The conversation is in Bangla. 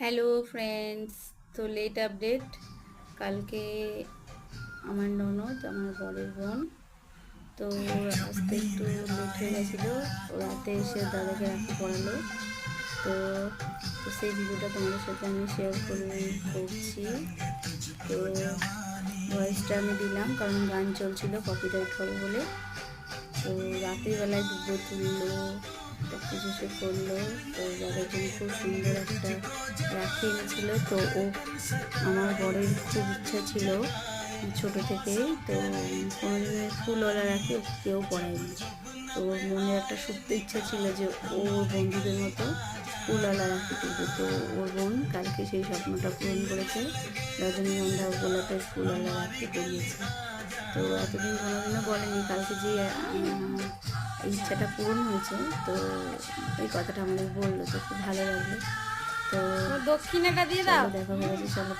হ্যালো ফ্রেন্ডস, তো লেট আপডেট। কালকে আমার ননদ, আমার বরের বোন, তো আসতে একটু লেট হয়ে গেছিলো। ও রাতে এসে দাদাকে রাখি পড়ালো। তো তো সেই ভিডিওটা তোমাদের সাথে আমি শেয়ার করছি। তো ভয়েসটা আমি দিলাম কারণ গান চলছিল, কপিরাইট হবে বলে। তো রাতের বেলায় দুটো তুললো, সব কিছু সে করলো। তো দাদার জন্য খুব সুন্দর একটা রাখি এনেছিল। তো ও আমার বরের খুব ইচ্ছা ছিল ছোট থেকেই, তো কোনোদিনের ফুলওয়ালা রাখি ও কেউ পরায়নি। তো ওর মনে একটা সুপ্ত ইচ্ছা ছিল যে ও ওর বন্ধুদের মতো ফুলওয়ালা রাখি তুলবে। তো ওর বোন কালকে সেই স্বপ্নটা পূরণ করেছে, রজনীগন্ধা গোলাপের ফুলওয়ালা রাখি পরিয়েছে। তো এতদিন কোনোদিনও বলেনি, কালকে যে এই ইচ্ছাটা পূরণ হয়েছে, তো এই কথাটা আমাদের বললো, তো খুব ভালো লাগলো। তো দক্ষিণাটা দিয়ে চলো দাও। দেখা হয়ে গেছে, চলো।